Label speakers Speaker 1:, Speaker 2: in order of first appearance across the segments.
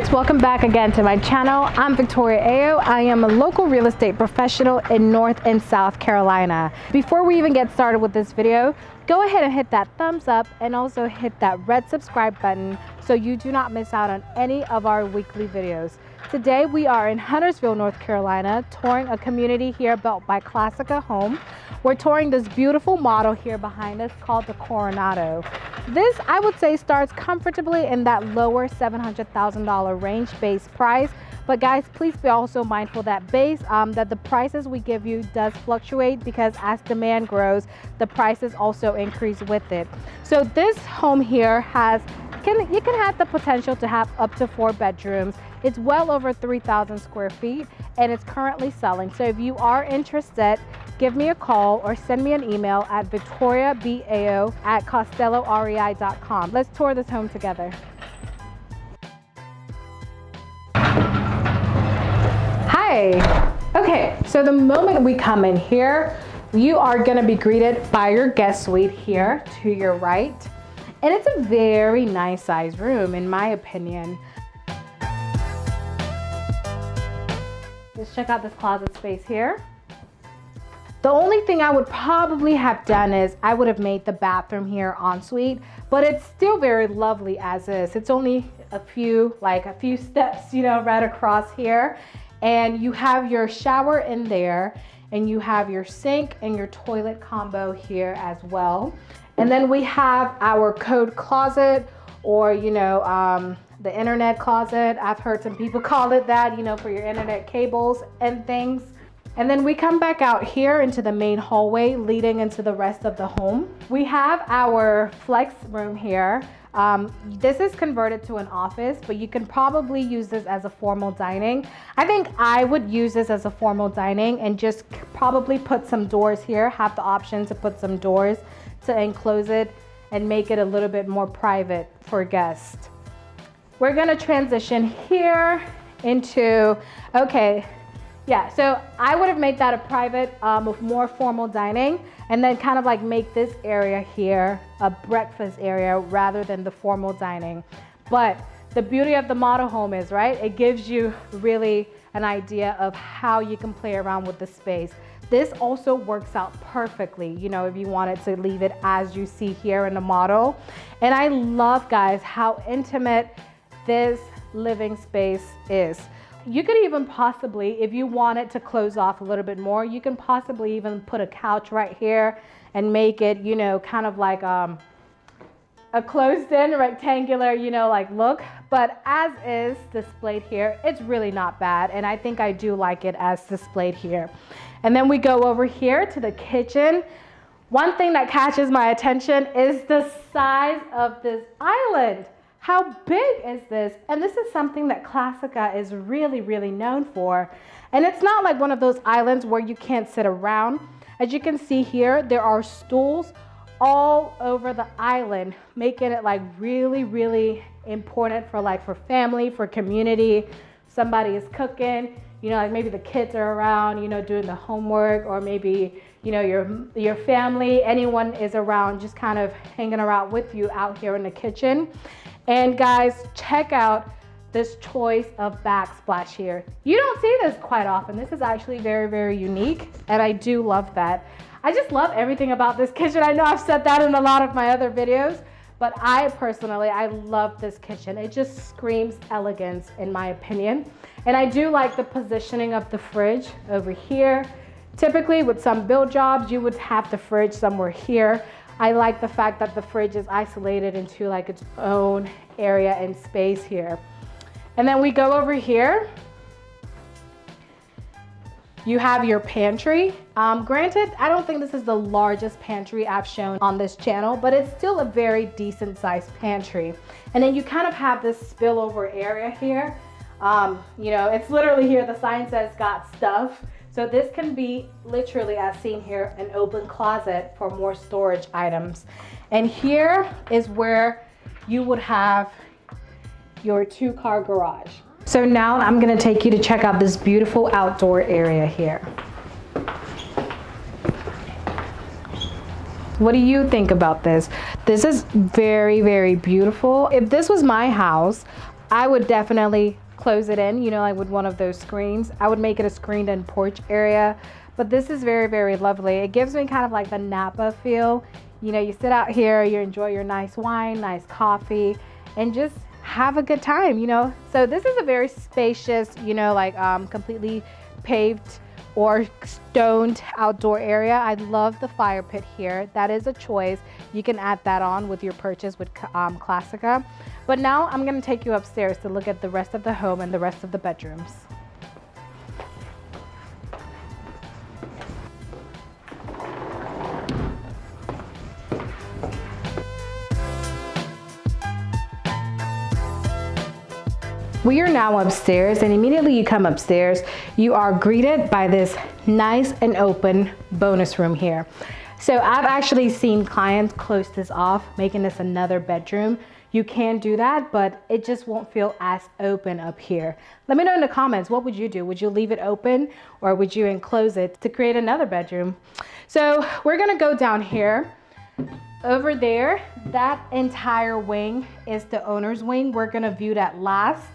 Speaker 1: friends, welcome back again to my channel. I'm Victoria Ayo. I am a local real estate professional in North and South Carolina. Before we even get started with this video, go ahead and hit that thumbs up and also hit that red subscribe button so you do not miss out on any of our weekly videos. Today we are in Huntersville, North Carolina, touring a community here built by Classica home. We're touring this beautiful model here behind us called the Coronada. This, I would say, starts comfortably in that lower $700,000 range base price. But guys, please be also mindful that that the prices we give you does fluctuate, because as demand grows, the prices also increase with it. So this home here you can have the potential to have up to 4 bedrooms. It's well over 3,000 square feet and it's currently selling. So if you are interested, give me a call or send me an email at victoriabao@costellorei.com. Let's tour this home together. Hi. Okay, so the moment we come in here, you are going to be greeted by your guest suite here to your right. And it's a very nice size room, in my opinion. Let's check out this closet space here. The only thing I would probably have done is I would have made the bathroom here ensuite, but it's still very lovely as is. It's only a few steps, right across here. And you have your shower in there, and you have your sink and your toilet combo here as well. And then we have our code closet, or the internet closet. I've heard some people call it that, for your internet cables and things. And then we come back out here into the main hallway leading into the rest of the home. We have our flex room here. This is converted to an office, but you can probably use this as a formal dining. I think I would use this as a formal dining and just probably put some doors here, have the option to put some doors to enclose it and make it a little bit more private for guests. We're gonna transition here into, so I would have made that a private with more formal dining, and then kind of make this area here a breakfast area rather than the formal dining. But the beauty of the model home is, it gives you really an idea of how you can play around with the space. This also works out perfectly, if you wanted to leave it as you see here in the model. And I love, guys, how intimate this living space is. You could even possibly, if you wanted to close off a little bit more, you can possibly even put a couch right here and make it, kind of like a closed-in rectangular, look. But as is displayed here, it's really not bad. And I think I do like it as displayed here. And then we go over here to the kitchen. One thing that catches my attention is the size of this island. How big is this? And this is something that Classica is really, really known for. And it's not like one of those islands where you can't sit around. As you can see here, there are stools all over the island, making it really, really important for family, for community. Somebody is cooking, maybe the kids are around, doing the homework, or maybe, your family, anyone is around, just kind of hanging around with you out here in the kitchen. And guys, check out this choice of backsplash here. You don't see this quite often. This is actually very, very unique, and I do love that. I just love everything about this kitchen. I know I've said that in a lot of my other videos, but I love this kitchen. It just screams elegance, in my opinion. And I do like the positioning of the fridge over here. Typically with some build jobs, you would have the fridge somewhere here. I like the fact that the fridge is isolated into its own area and space here. And then we go over here. You have your pantry. Granted, I don't think this is the largest pantry I've shown on this channel, but it's still a very decent sized pantry. And then you kind of have this spillover area here. It's literally here, the sign says got stuff. So this can be literally, as seen here, an open closet for more storage items. And here is where you would have your 2-car garage. So now I'm gonna take you to check out this beautiful outdoor area here. What do you think about this? This is very, very beautiful. If this was my house, I would definitely close it in, you know, like with one of those screens. I would make it a screened in porch area, but this is very, very lovely. It gives me kind of like the Napa feel. You know, you sit out here, you enjoy your nice wine, nice coffee, and just have a good time, you know. So this is a very spacious, you know, like completely paved or stoned outdoor area. I love the fire pit here. That is a choice. You can add that on with your purchase with Classica. But now I'm gonna take you upstairs to look at the rest of the home and the rest of the bedrooms. We are now upstairs, and immediately you come upstairs, you are greeted by this nice and open bonus room here. So I've actually seen clients close this off, making this another bedroom. You can do that, but it just won't feel as open up here. Let me know in the comments, what would you do? Would you leave it open or would you enclose it to create another bedroom? So we're gonna go down here. Over there, that entire wing is the owner's wing. We're gonna view that last.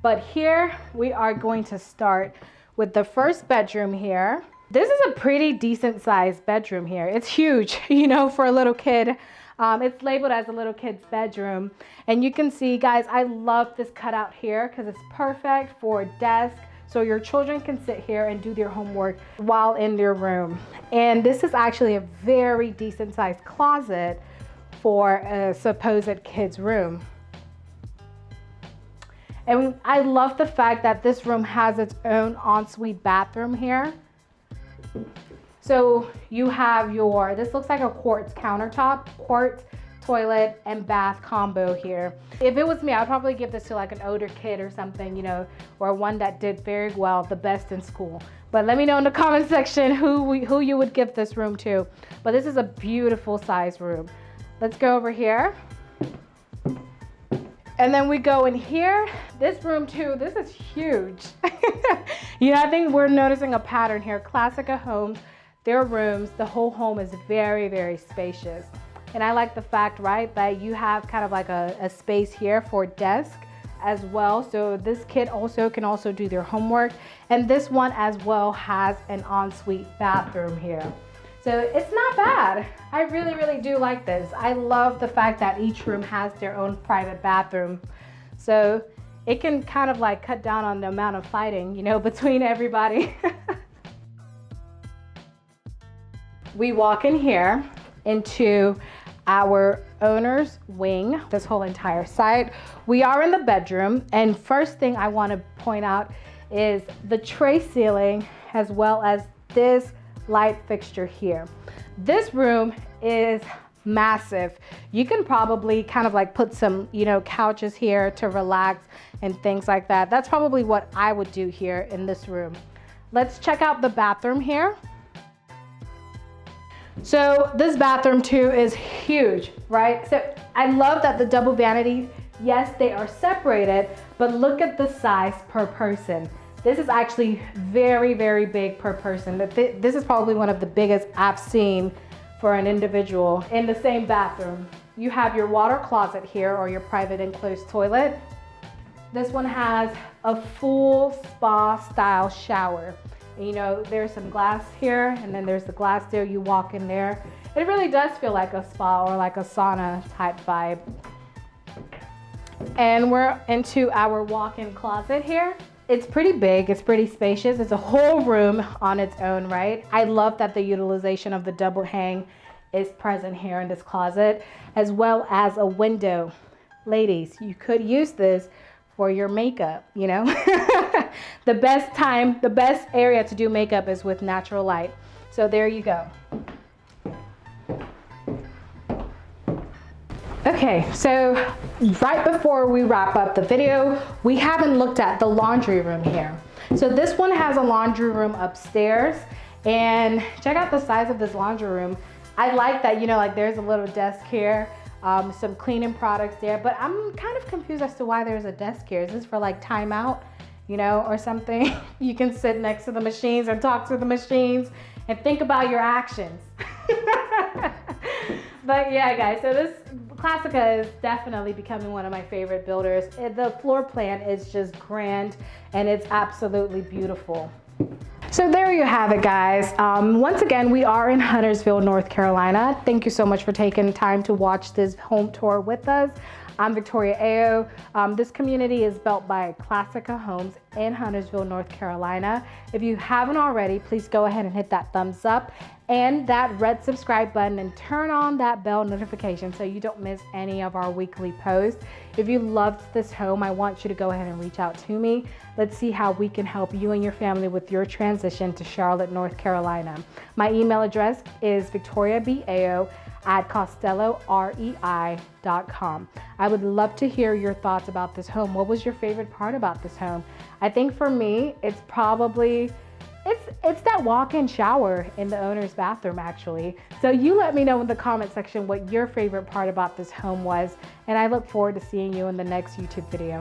Speaker 1: But here we are going to start with the first bedroom here. This is a pretty decent sized bedroom here. It's huge, you know, for a little kid. It's labeled as a little kid's bedroom. And you can see, guys, I love this cutout here because it's perfect for a desk. So your children can sit here and do their homework while in their room. And this is actually a very decent sized closet for a supposed kid's room. And I love the fact that this room has its own ensuite bathroom here. So you have your, this looks like a quartz countertop, quartz, toilet, and bath combo here. If it was me, I'd probably give this to like an older kid or something, you know, or one that did very well, the best in school. But let me know in the comment section who you would give this room to. But this is a beautiful size room. Let's go over here. And then we go in here. This room too, this is huge. You know, I think we're noticing a pattern here. Classica homes, their rooms, the whole home is very, very spacious. And I like the fact, right, that you have kind of like a space here for desk as well. So this kid also can also do their homework. And this one as well has an ensuite bathroom here. So it's not bad. I really, really do like this. I love the fact that each room has their own private bathroom. So it can kind of like cut down on the amount of fighting, you know, between everybody. We walk in here into our owner's wing, this whole entire side. We are in the bedroom, and first thing I want to point out is the tray ceiling as well as this light fixture here. This room is massive. You can probably kind of like put some, you know, couches here to relax and things like that. That's probably what I would do here in this room. Let's check out the bathroom here. So this bathroom too is huge, right? So I love that the double vanity, yes, they are separated, but look at the size per person. This is actually very, very big per person. This is probably one of the biggest I've seen for an individual in the same bathroom. You have your water closet here or your private enclosed toilet. This one has a full spa style shower. And, you know, there's some glass here and then there's the glass there. You walk in there. It really does feel like a spa or like a sauna type vibe. And we're into our walk-in closet here. It's pretty big, it's pretty spacious. It's a whole room on its own, right? I love that the utilization of the double hang is present here in this closet, as well as a window. Ladies, you could use this for your makeup, you know? The best area to do makeup is with natural light. So there you go. Okay, so right before we wrap up the video, we haven't looked at the laundry room here. So this one has a laundry room upstairs, and check out the size of this laundry room. I like that, you know, like there's a little desk here, some cleaning products there, but I'm kind of confused as to why there's a desk here. Is this for like timeout, you know, or something? You can sit next to the machines and talk to the machines and think about your actions. But yeah, guys, so this Classica is definitely becoming one of my favorite builders. The floor plan is just grand and it's absolutely beautiful. So there you have it, guys. Once again, we are in Huntersville, North Carolina. Thank you so much for taking time to watch this home tour with us. I'm Victoria Ayo. This community is built by Classica Homes in Huntersville, North Carolina. If you haven't already, please go ahead and hit that thumbs up and that red subscribe button and turn on that bell notification so you don't miss any of our weekly posts. If you loved this home, I want you to go ahead and reach out to me. Let's see how we can help you and your family with your transition to Charlotte, North Carolina. My email address is victoriabao@costellorei.com. I would love to hear your thoughts about this home. What was your favorite part about this home? I think for me, it's probably, it's that walk-in shower in the owner's bathroom, actually. So you let me know in the comment section what your favorite part about this home was, and I look forward to seeing you in the next YouTube video.